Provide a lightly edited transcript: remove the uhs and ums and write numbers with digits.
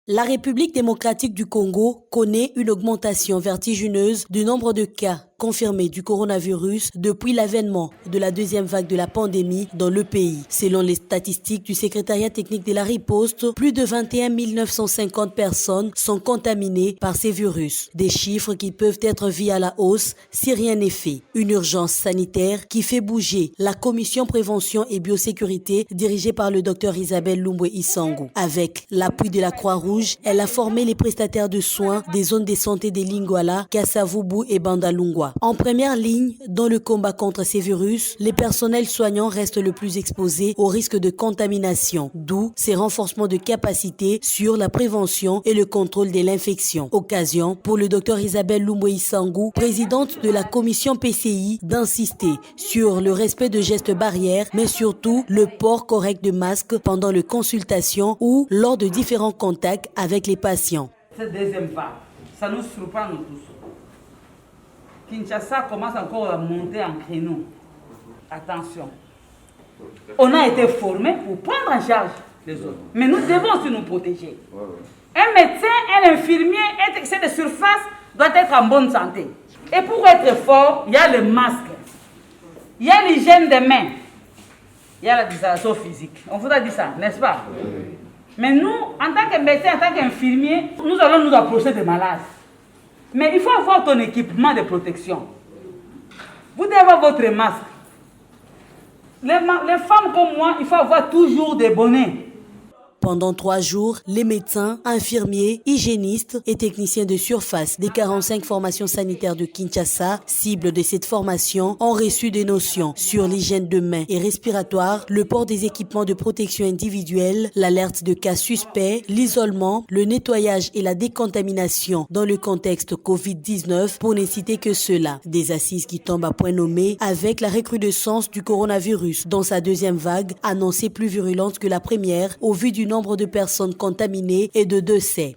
La République démocratique du Congo connaît une augmentation vertigineuse du nombre de cas confirmés du coronavirus depuis l'avènement de la deuxième vague de la pandémie dans le pays. Selon les statistiques du secrétariat technique de la riposte, plus de 21 950 personnes sont contaminées par ces virus. Des chiffres qui peuvent être vus à la hausse si rien n'est fait. Une urgence sanitaire qui fait bouger la commission prévention et biosécurité dirigée par le docteur Isabelle Lumbwe Isangu. Avec l'appui de la Croix-Rouge, elle a formé les prestataires de soins des zones de santé de Lingwala, Kassavubu et Bandalungwa. En première ligne, dans le combat contre ces virus, les personnels soignants restent le plus exposés au risque de contamination, d'où ces renforcements de capacité sur la prévention et le contrôle de l'infection. Occasion pour le docteur Isabelle Lumbwe Isangu, présidente de la commission PCI, d'insister sur le respect de gestes barrières, mais surtout le port correct de masques pendant les consultations ou lors de différents contacts avec les patients. Cette deuxième vague, ça nous surprend nous tous. Kinshasa commence encore à monter en créneau. Attention. On a été formés pour prendre en charge les autres. Mais nous devons aussi nous protéger. Un médecin, un infirmier, un technicien de surface doit être en bonne santé. Et pour être fort, il y a le masque. Il y a l'hygiène des mains. Il y a la distanciation physique. On vous a dit ça, n'est-ce pas? Mais nous, en tant que médecin, en tant qu'infirmier, nous allons nous approcher des malades. Mais il faut avoir ton équipement de protection. Vous devez avoir votre masque. Les femmes comme moi, il faut avoir toujours des bonnets. Pendant 3 jours, les médecins, infirmiers, hygiénistes et techniciens de surface des 45 formations sanitaires de Kinshasa, cible de cette formation, ont reçu des notions sur l'hygiène de mains et respiratoire, le port des équipements de protection individuelle, l'alerte de cas suspects, l'isolement, le nettoyage et la décontamination dans le contexte Covid-19, pour ne citer que cela. Des assises qui tombent à point nommé avec la recrudescence du coronavirus dans sa deuxième vague, annoncée plus virulente que la première au vu du nombre de personnes contaminées et de décès.